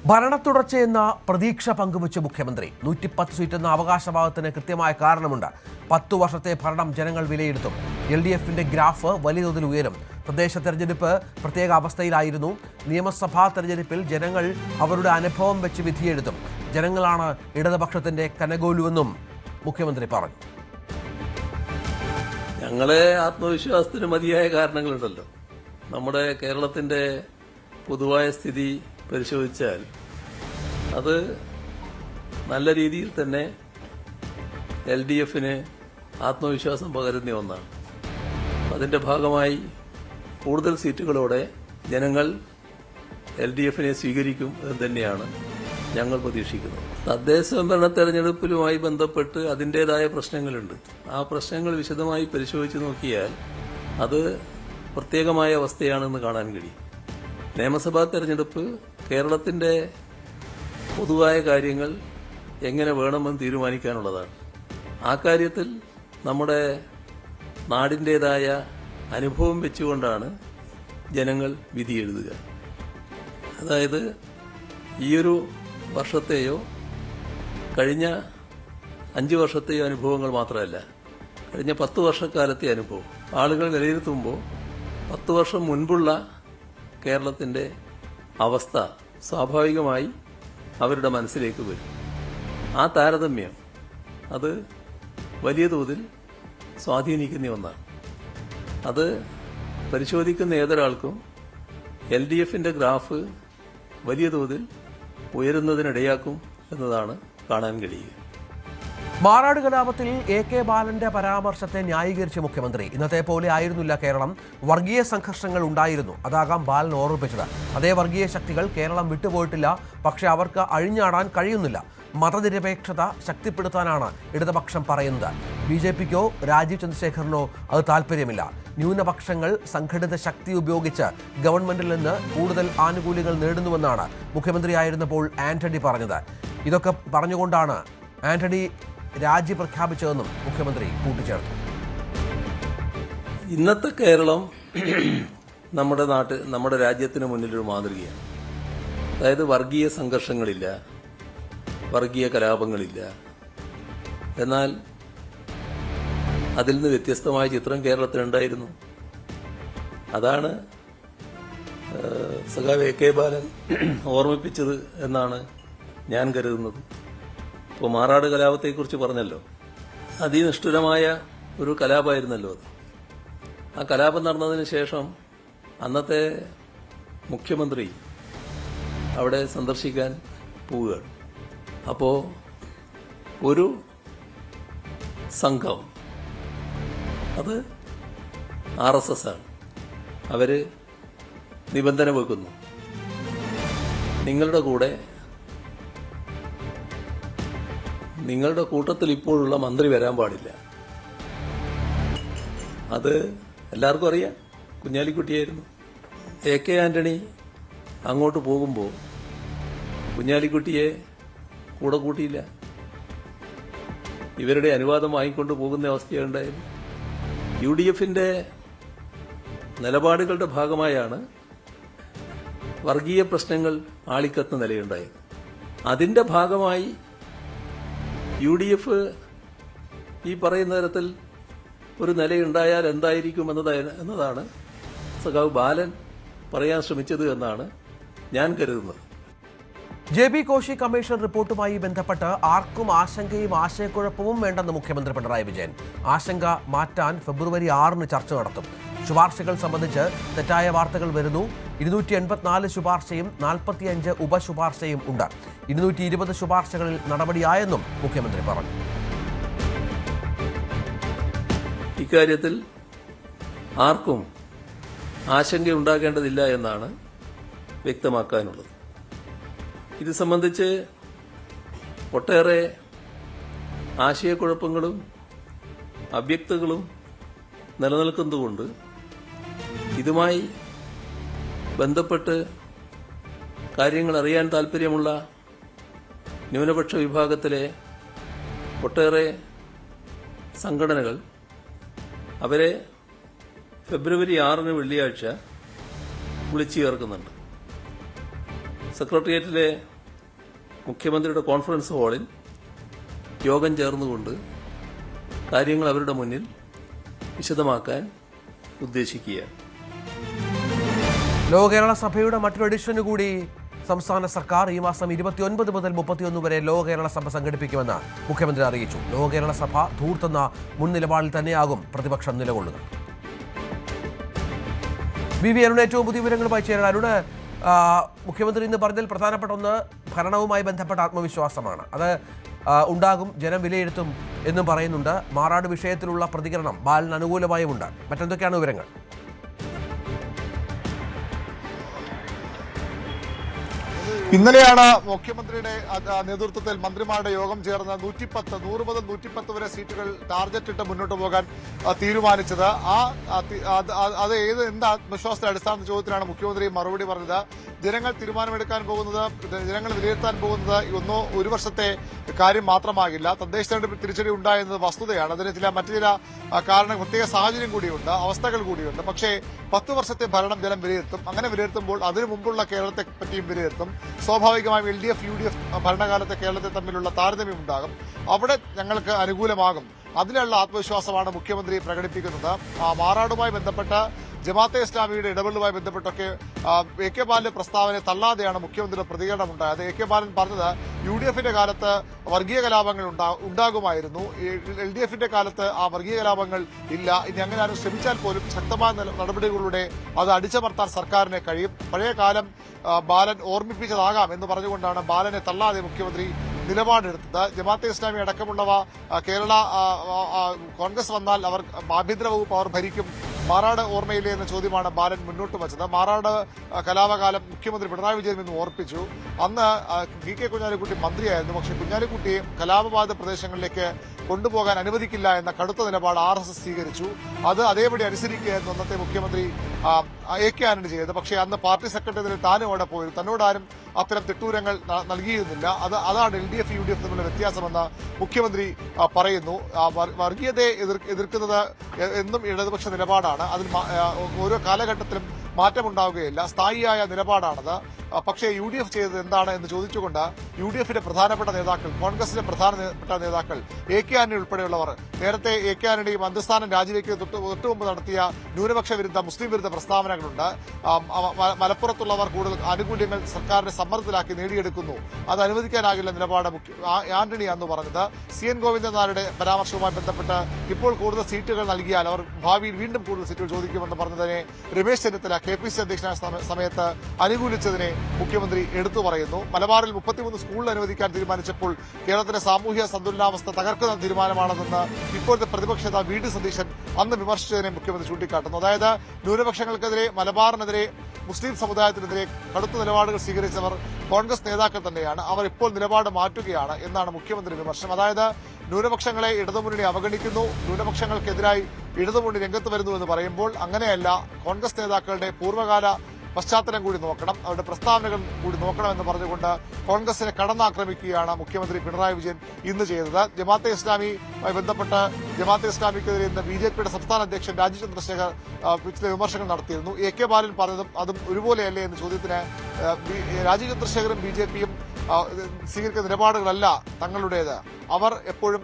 ഭരണത്തുടർച്ചയെന്ന പ്രതീക്ഷ പങ്കുവച്ച് മുഖ്യമന്ത്രി 110 സീറ്റെന്ന അവകാശവാദത്തിന് കൃത്യമായ കാരണമുണ്ട്. 10 വർഷത്തെ ഭരണം ജനങ്ങൾ വിലയിരുത്തും. LDFന്റെ ഗ്രാഫ് വലിയ തോതിൽ ഉയരും. തദ്ദേശ തെരഞ്ഞെടുപ്പ് പ്രത്യേക അവസ്ഥയിലായിരുന്നു. നിയമസഭാ തെരഞ്ഞെടുപ്പിൽ ജനങ്ങൾ അവരുടെ അനുഭവം വെച്ച് വിധിയെഴുതും. ജനങ്ങളാണ് ഇടതുപക്ഷത്തിന്റെ കനകോലുവെന്നും മുഖ്യമന്ത്രി പറഞ്ഞു. ഞങ്ങളെ ആത്മവിശ്വാസത്തിന് മതിയായ കാരണങ്ങളുണ്ടല്ലോ. നമ്മുടെ കേരളത്തിന്റെ പൊതുവായ സ്ഥിതി പരിശോധിച്ചാൽ അത് നല്ല രീതിയിൽ തന്നെ LDFന് ആത്മവിശ്വാസം പകരുന്ന ഒന്നാണ്. അതിന്റെ ഭാഗമായി കൂടുതൽ സീറ്റുകളോടെ ജനങ്ങൾ LDFനെ സ്വീകരിക്കും എന്ന് തന്നെയാണ് ഞങ്ങൾ പ്രതീക്ഷിക്കുന്നത്. തദ്ദേശ സ്വയംഭരണ തെരഞ്ഞെടുപ്പിലുമായി ബന്ധപ്പെട്ട് അതിൻ്റെതായ പ്രശ്നങ്ങളുണ്ട്. ആ പ്രശ്നങ്ങൾ വിശദമായി പരിശോധിച്ച് നോക്കിയാൽ അത് പ്രത്യേകമായ അവസ്ഥയാണെന്ന് കാണാൻ കഴിയും. നിയമസഭാ തെരഞ്ഞെടുപ്പ് കേരളത്തിന്റെ പൊതുവായ കാര്യങ്ങൾ എങ്ങനെ വേണമെന്ന് തീരുമാനിക്കാനുള്ളതാണ്. ആ കാര്യത്തിൽ നമ്മുടെ നാടിൻ്റെതായ അനുഭവം വെച്ചുകൊണ്ടാണ് ജനങ്ങൾ വിധി എഴുതുക. അതായത് ഈയൊരു വർഷത്തെയോ കഴിഞ്ഞ 5 വർഷത്തെയോ അനുഭവങ്ങൾ മാത്രമല്ല, കഴിഞ്ഞ 10 വർഷക്കാലത്തെ അനുഭവം ആളുകൾ വിലയിരുത്തുമ്പോൾ 10 വർഷം മുൻപുള്ള കേരളത്തിന്റെ അവസ്ഥ സ്വാഭാവികമായി അവരുടെ മനസ്സിലേക്ക് വരും. ആ താരതമ്യം അത് വലിയ തോതിൽ സ്വാധീനിക്കുന്ന ഒന്നാണ്. അത് പരിശോധിക്കുന്ന ഏതൊരാൾക്കും LDFന്റെ ഗ്രാഫ് വലിയ തോതിൽ ഉയരുന്നതിനിടയാക്കും എന്നതാണ് കാണാൻ കഴിയുക. മാറാട് കലാപത്തിൽ AK ബാലന്റെ പരാമർശത്തെ ന്യായീകരിച്ച മുഖ്യമന്ത്രി, ഇന്നത്തെ പോലെ ആയിരുന്നില്ല കേരളം, വർഗീയ സംഘർഷങ്ങൾ ഉണ്ടായിരുന്നു, അതാകാം ബാലൻ ഓർമ്മിപ്പിച്ചത്. അതേ വർഗീയ ശക്തികൾ കേരളം വിട്ടുപോയിട്ടില്ല, പക്ഷെ അവർക്ക് അഴിഞ്ഞാടാൻ കഴിയുന്നില്ല. മതനിരപേക്ഷത ശക്തിപ്പെടുത്താനാണ് ഇടതുപക്ഷം പറയുന്നത്. BJPക്കോ രാജീവ് ചന്ദ്രശേഖറിനോ അത് താല്പര്യമില്ല. ന്യൂനപക്ഷങ്ങൾ സംഘടിത ശക്തി ഉപയോഗിച്ച് ഗവൺമെന്റിൽ നിന്ന് കൂടുതൽ ആനുകൂല്യങ്ങൾ നേടുന്നുവെന്നാണ് മുഖ്യമന്ത്രിയായിരുന്നപ്പോൾ ആന്റണി പറഞ്ഞത്. ഇതൊക്കെ പറഞ്ഞുകൊണ്ടാണ് ആന്റണി രാജി പ്രഖ്യാപിച്ചതെന്നും മുഖ്യമന്ത്രി കൂട്ടിച്ചേർത്തു. ഇന്നത്തെ കേരളം നമ്മുടെ രാജ്യത്തിന് മുന്നിലൊരു മാതൃകയാണ്. അതായത് വർഗീയ സംഘർഷങ്ങളില്ല, വർഗീയ കലാപങ്ങളില്ല. എന്നാൽ അതിൽ നിന്ന് വ്യത്യസ്തമായ ചിത്രം കേരളത്തിലുണ്ടായിരുന്നു. അതാണ് സഖാവ് AK ബാലൻ ഓർമ്മിപ്പിച്ചത് എന്നാണ് ഞാൻ കരുതുന്നത്. ഇപ്പോൾ മാറാട് കലാപത്തെക്കുറിച്ച് പറഞ്ഞല്ലോ, അതിനിഷ്ഠുരമായ ഒരു കലാപമായിരുന്നല്ലോ അത്. ആ കലാപം നടന്നതിന് ശേഷം അന്നത്തെ മുഖ്യമന്ത്രി അവിടെ സന്ദർശിക്കാൻ പോവുകയാണ്. അപ്പോൾ ഒരു സംഘം, അത് RSS ആണ്, അവര് നിബന്ധന വെക്കുന്നു, നിങ്ങളുടെ കൂട്ടത്തിൽ ഇപ്പോഴുള്ള മന്ത്രി വരാൻ പാടില്ല. അത് എല്ലാവർക്കും അറിയാം, കുഞ്ഞാലിക്കുട്ടിയായിരുന്നു. AK ആന്റണി അങ്ങോട്ട് പോകുമ്പോൾ കുഞ്ഞാലിക്കുട്ടിയെ കൂടെ കൂട്ടിയില്ല. ഇവരുടെ അനുവാദം വാങ്ങിക്കൊണ്ട് പോകുന്ന അവസ്ഥയുണ്ടായിരുന്നു. UDFന്റെ നിലപാടുകളുടെ ഭാഗമായാണ് വർഗീയ പ്രശ്നങ്ങൾ ആളിക്കത്തുന്ന നിലയുണ്ടായത്. അതിന്റെ ഭാഗമായി UDF ഈ പറയുന്ന തരത്തിൽ ഒരു നിലയുണ്ടായാൽ എന്തായിരിക്കും എന്നതാണ് സഖാവ് ബാലൻ പറയാൻ ശ്രമിച്ചത് എന്നാണ് ഞാൻ കരുതുന്നത്. JB കോശി കമ്മീഷൻ റിപ്പോർട്ടുമായി ബന്ധപ്പെട്ട് ആർക്കും ആശങ്കയും ആശയക്കുഴപ്പവും വേണ്ടെന്ന് മുഖ്യമന്ത്രി പിണറായി വിജയൻ. ആശങ്ക മാറ്റാൻ ഫെബ്രുവരി 6-ന് ചർച്ച നടത്തും. ശുപാർശകൾ സംബന്ധിച്ച് തെറ്റായ വാർത്തകൾ വരുന്നു. 284 ശുപാർശയും 45 ഉപശുപാർശയും ഉണ്ട്. 220 ശുപാർശകളിൽ നടപടിയായെന്നും മുഖ്യമന്ത്രി പറഞ്ഞു. ഇക്കാര്യത്തിൽ ആർക്കും ആശങ്കയുണ്ടാകേണ്ടതില്ല എന്നാണ് വ്യക്തമാക്കാനുള്ളത്. ഇത് സംബന്ധിച്ച് ഒട്ടേറെ ആശയക്കുഴപ്പങ്ങളും അവ്യക്തതകളും നിലനിൽക്കുന്നതുകൊണ്ട് ഇതുമായി ബന്ധപ്പെട്ട് കാര്യങ്ങൾ അറിയാൻ താൽപ്പര്യമുള്ള ന്യൂനപക്ഷ വിഭാഗത്തിലെ ഒട്ടേറെ സംഘടനകൾ അവരെ ഫെബ്രുവരി 6-ന് വെള്ളിയാഴ്ച വിളിച്ചു ചേർക്കുന്നുണ്ട്. സെക്രട്ടേറിയറ്റിലെ മുഖ്യമന്ത്രിയുടെ കോൺഫറൻസ് ഹാളിൽ യോഗം ചേർന്നുകൊണ്ട് കാര്യങ്ങൾ അവരുടെ മുന്നിൽ വിശദമാക്കാൻ ഉദ്ദേശിക്കുകയാണ്. ലോ കേരള സഭയുടെ മറ്റൊരു എഡിഷന് കൂടി സംസ്ഥാന സർക്കാർ ഈ മാസം 29 മുതൽ 31 വരെ ലോ കേരള സഭ സംഘടിപ്പിക്കുമെന്ന് മുഖ്യമന്ത്രി അറിയിച്ചു. ലോ കേരള സഭ ധൂർത്തെന്ന മുൻ നിലപാടിൽ തന്നെയാകും പ്രതിപക്ഷം നിലകൊള്ളുക. വി അരുൺ ഏറ്റവും പുതിയ വിവരങ്ങളുമായി ചേരാൻ. അരുണ്, മുഖ്യമന്ത്രി ഇന്ന് പറഞ്ഞതിൽ പ്രധാനപ്പെട്ട ഒന്ന് ഭരണവുമായി ബന്ധപ്പെട്ട ആത്മവിശ്വാസമാണ്. അത് ഉണ്ടാകും, ജനം വിലയിരുത്തും എന്നും പറയുന്നുണ്ട്. മാറാട് വിഷയത്തിലുള്ള പ്രതികരണം ബാലന് അനുകൂലമായുമുണ്ട്. മറ്റെന്തൊക്കെയാണ് വിവരങ്ങൾ? ഇന്നലെയാണ് മുഖ്യമന്ത്രിയുടെ നേതൃത്വത്തിൽ മന്ത്രിമാരുടെ യോഗം ചേർന്ന് 100 മുതൽ 110 വരെ സീറ്റുകൾ ടാർഗറ്റ് ഇട്ട് മുന്നോട്ട് പോകാൻ തീരുമാനിച്ചത്. അത് എന്ത് ആത്മവിശ്വാസത്തിന്റെ അടിസ്ഥാന ചോദ്യത്തിലാണ് മുഖ്യമന്ത്രി മറുപടി പറഞ്ഞത്. ജനങ്ങൾ തീരുമാനമെടുക്കാൻ പോകുന്നത്, ജനങ്ങൾ വിലയിരുത്താൻ പോകുന്നത് ഒരു വർഷത്തെ കാര്യം മാത്രമാകില്ല. തദ്ദേശ തെരഞ്ഞെടുപ്പിൽ തിരിച്ചടി ഉണ്ടായെന്നത് വസ്തുതയാണ്. അതിന് മറ്റു ചില പ്രത്യേക സാഹചര്യം കൂടിയുണ്ട്, അവസ്ഥകൾ കൂടിയുണ്ട്. പക്ഷേ 10 വർഷത്തെ ഭരണം ജനം വിലയിരുത്തും. അങ്ങനെ വിലയിരുത്തുമ്പോൾ അതിനു മുമ്പുള്ള കേരളത്തെ പറ്റിയും വിലയിരുത്തും. സ്വാഭാവികമായും LDF UDF ഭരണകാലത്തെ കേരളത്തെ തമ്മിലുള്ള താരതമ്യം ഉണ്ടാകും. അവിടെ ഞങ്ങൾക്ക് അനുകൂലമാകും. അതിലുള്ള ആത്മവിശ്വാസമാണ് മുഖ്യമന്ത്രി പ്രകടിപ്പിക്കുന്നത്. മാറാടുമായി ബന്ധപ്പെട്ട് ജമാഅത്തെ ഇസ്ലാമിയുടെ ഇടപെടലുമായി ബന്ധപ്പെട്ടൊക്കെ AK ബാലന്റെ പ്രസ്താവനയെ തള്ളാതെയാണ് മുഖ്യമന്ത്രിയുടെ പ്രതികരണം ഉണ്ടായത്. AK ബാലൻ പറഞ്ഞത് UDFന്റെ കാലത്ത് വർഗീയ കലാപങ്ങൾ ഉണ്ടാകുമായിരുന്നു, LDFന്റെ കാലത്ത് ആ വർഗീയ കലാപങ്ങൾ ഇല്ല. ഇനി അങ്ങനെ ആരും ശ്രമിച്ചാൽ പോലും ശക്തമായ നടപടികളിലൂടെ അത് അടിച്ചമർത്താൻ സർക്കാരിന് കഴിയും. പഴയ കാലം ബാലൻ ഓർമ്മിപ്പിച്ചതാകാം എന്ന് പറഞ്ഞുകൊണ്ടാണ് ബാലനെ തള്ളാതെ മുഖ്യമന്ത്രി നിലപാടെടുത്തത്. ജമാഅത്തെ ഇസ്ലാമി അടക്കമുള്ളവ കേരള കോൺഗ്രസ് വന്നാൽ അവർ ആഭ്യന്തര വകുപ്പ് അവർ ഭരിക്കും, മാറാട് ഓർമ്മയില്ലേ എന്ന ചോദ്യമാണ് ബാലൻ മുന്നോട്ട് വച്ചത്. മാറാട് കലാപകാലം മുഖ്യമന്ത്രി പിണറായി വിജയൻ എന്ന് ഓർപ്പിച്ചു. അന്ന് VK കുഞ്ഞാലിക്കുട്ടി മന്ത്രിയായിരുന്നു. പക്ഷേ കുഞ്ഞാലിക്കുട്ടിയെ കലാപബാധിത പ്രദേശങ്ങളിലേക്ക് കൊണ്ടുപോകാൻ അനുവദിക്കില്ല എന്ന കടുത്ത നിലപാട് RSS സ്വീകരിച്ചു. അത് അതേപടി അനുസരിക്കുകയായിരുന്നു അന്നത്തെ മുഖ്യമന്ത്രി AK ആന്റണി ചെയ്തത്. പക്ഷേ അന്ന് പാർട്ടി സെക്രട്ടറി താനും അവിടെ പോയി, തന്നോടാരും അത്തരം തിട്ടൂരങ്ങൾ നൽകിയിരുന്നില്ല. അതാണ് LDF UDF തമ്മിലുള്ള വ്യത്യാസമെന്ന് മുഖ്യമന്ത്രി പറയുന്നു. വർഗീയതയെ എതിർക്കുന്നത് എന്നും ഇടതുപക്ഷ നിലപാടാണ്. അതിൽ ഓരോ കാലഘട്ടത്തിലും മാറ്റമുണ്ടാവുകയില്ല, സ്ഥായിയായ നിലപാടാണത്. പക്ഷേ UDF ചെയ്തത് എന്താണ് എന്ന് ചോദിച്ചുകൊണ്ട് UDFന്റെ പ്രധാനപ്പെട്ട നേതാക്കൾ, കോൺഗ്രസിന്റെ പ്രധാനപ്പെട്ട നേതാക്കൾ, AK ആന്റണി ഉൾപ്പെടെയുള്ളവർ നേരത്തെ AK ആന്റണി മന്ത്രിസ്ഥാനം രാജിവെക്കുന്നത് തൊട്ടുമുമ്പ് നടത്തിയ ന്യൂനപക്ഷ വിരുദ്ധ മുസ്ലിം വിരുദ്ധ പ്രസ്താവനകളുണ്ട്. മലപ്പുറത്തുള്ളവർ കൂടുതൽ ആനുകൂല്യങ്ങൾ സർക്കാരിനെ സമ്മർദ്ദത്തിലാക്കി നേടിയെടുക്കുന്നു, അത് അനുവദിക്കാനാകില്ല നിലപാട് ആന്റണി അന്ന് പറഞ്ഞത്. CN ഗോവിന്ദൻ നായരുടെ പരാമർശവുമായി ബന്ധപ്പെട്ട് ഇപ്പോൾ കൂടുതൽ സീറ്റുകൾ നൽകിയാൽ അവർ ഭാവിയിൽ വീണ്ടും കൂടുതൽ സീറ്റുകൾ ചോദിക്കുമെന്ന് പറഞ്ഞതിനെ രമേശ് ചെന്നിത്തല KPCC അധ്യക്ഷനായ സമയത്ത് അനുകൂലിച്ചതിനെ മുഖ്യമന്ത്രി എടുത്തു പറയുന്നു. മലബാറിൽ 33 സ്കൂളിൽ അനുവദിക്കാൻ തീരുമാനിച്ചപ്പോൾ കേരളത്തിലെ സാമൂഹ്യ സന്തുലനാവസ്ഥ തകർക്കുന്ന തീരുമാനമാണെന്ന് ഇപ്പോഴത്തെ പ്രതിപക്ഷ നേതാവ് VD സതീശൻ അന്ന് വിമർശിച്ചതിനെ മുഖ്യമന്ത്രി ചൂണ്ടിക്കാട്ടുന്നു. അതായത് ന്യൂനപക്ഷങ്ങൾക്കെതിരെ, മലബാറിനെതിരെ, മുസ്ലിം സമുദായത്തിനെതിരെ കടുത്ത നിലപാടുകൾ സ്വീകരിച്ചവർ കോൺഗ്രസ് നേതാക്കൾ തന്നെയാണ്. അവർ ഇപ്പോൾ നിലപാട് മാറ്റുകയാണ് എന്നാണ് മുഖ്യമന്ത്രി വിമർശനം. അതായത് ന്യൂനപക്ഷങ്ങളെ ഇടതുമുന്നണി അവഗണിക്കുന്നു, ന്യൂനപക്ഷങ്ങൾക്കെതിരായി ഇടതുമുന്നണി രംഗത്ത് വരുന്നു എന്ന് പറയുമ്പോൾ അങ്ങനെയല്ല. കോൺഗ്രസ് നേതാക്കളുടെ പൂർവ്വകാല പശ്ചാത്തലം കൂടി നോക്കണം, അവരുടെ പ്രസ്താവനകൾ കൂടി നോക്കണമെന്ന് പറഞ്ഞുകൊണ്ട് കോൺഗ്രസിനെ കടന്നാക്രമിക്കുകയാണ് മുഖ്യമന്ത്രി പിണറായി വിജയൻ ഇന്ന് ചെയ്തത്. ജമാഅത്തെ ഇസ്ലാമിയുമായി ബന്ധപ്പെട്ട് ജമാഅത്തെ ഇസ്ലാമിക്കെതിരെ ഇന്ന് BJPയുടെ സംസ്ഥാന അധ്യക്ഷൻ രാജീവ് ചന്ദ്രശേഖർ ചില വിമർശനങ്ങൾ നടത്തിയിരുന്നു. AK ബാലൻ പറഞ്ഞതും അതും ഒരുപോലെയല്ലേ എന്ന ചോദ്യത്തിന് രാജീവ് ചന്ദ്രശേഖറും BJPയും സ്വീകരിക്കുന്ന നിലപാടുകളല്ല തങ്ങളുടേത്. അവർ എപ്പോഴും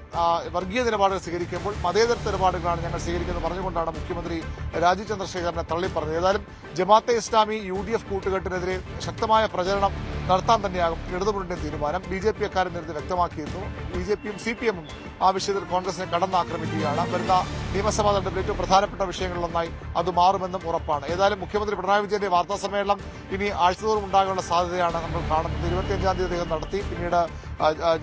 വർഗീയ നിലപാടുകൾ സ്വീകരിക്കുമ്പോൾ മതേതര നിലപാടുകളാണ് ഞങ്ങൾ സ്വീകരിക്കുന്നത് പറഞ്ഞുകൊണ്ടാണ് മുഖ്യമന്ത്രി രാജീവ് ചന്ദ്രശേഖരനെ തള്ളിപ്പറഞ്ഞത്. ഏതായാലും ജമാഅത്തെ ഇസ്ലാമി UDF കൂട്ടുകെട്ടിനെതിരെ ശക്തമായ പ്രചരണം നടത്താൻ തന്നെയാകും ഇടതുമുന്നണിയുടെ തീരുമാനം. BJP അക്കാര്യം നേരത്തെ വ്യക്തമാക്കിയിരുന്നു. BJPയും CPMഉം ആ വിഷയത്തിൽ കോൺഗ്രസിനെ കടന്നാക്രമിക്കുകയാണ്. വരുന്ന നിയമസഭാ തെരഞ്ഞെടുപ്പിൽ ഏറ്റവും പ്രധാനപ്പെട്ട വിഷയങ്ങളിലൊന്നായി അത് മാറുമെന്നും ഉറപ്പാണ്. ഏതായാലും മുഖ്യമന്ത്രി പിണറായി വിജയന്റെ വാർത്താ സമ്മേളനം ഇനി ആഴ്ചതോറും ഉണ്ടാകാനുള്ള സാധ്യതയാണ് നമ്മൾ കാണുന്നത്. 25-ാം തീയതി അദ്ദേഹം നടത്തി, പിന്നീട്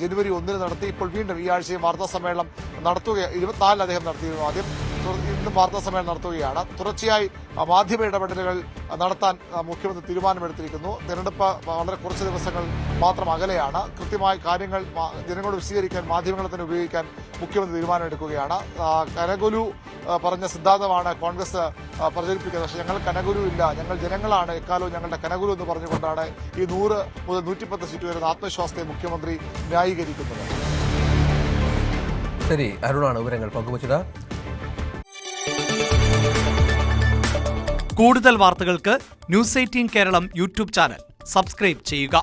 ജനുവരി 1 നടത്തി, ഇപ്പോൾ വീണ്ടും ഈ ആഴ്ചയും വാർത്താ സമ്മേളനം നടത്തുക. 24-ന് അദ്ദേഹം നടത്തിയിരുന്നു. ആദ്യം ഇന്നും വാർത്താ സമ്മേളനം നടത്തുകയാണ്. തുടർച്ചയായി മാധ്യമ ഇടപെടലുകൾ നടത്താൻ മുഖ്യമന്ത്രി തീരുമാനമെടുത്തിരിക്കുന്നു. തെരഞ്ഞെടുപ്പ് വളരെ കുറച്ച് ദിവസങ്ങൾ മാത്രം അകലെയാണ്. കൃത്യമായി കാര്യങ്ങൾ ജനങ്ങളോട് വിശദീകരിക്കാൻ മാധ്യമങ്ങളെ തന്നെ ഉപയോഗിക്കാൻ മുഖ്യമന്ത്രി തീരുമാനമെടുക്കുകയാണ്. കനകുലു പറഞ്ഞ സിദ്ധാന്തമാണ് കോൺഗ്രസ് പ്രചരിപ്പിക്കുന്നത്. പക്ഷേ ഞങ്ങൾ കനകുലു ഇല്ല, ഞങ്ങൾ ജനങ്ങളാണ് എക്കാലവും ഞങ്ങളുടെ കനകുലു എന്ന് പറഞ്ഞുകൊണ്ടാണ് ഈ 100 മുതൽ 110 സീറ്റ് വരുന്ന ആത്മവിശ്വാസത്തെ മുഖ്യമന്ത്രി ന്യായീകരിക്കുന്നത്. ശരി, അരുണാണ് വിവരങ്ങൾ പങ്കുവച്ചത്. കൂടുതൽ വാർത്തകൾക്ക് News 18 Keralam YouTube channel subscribe ചെയ്യുക.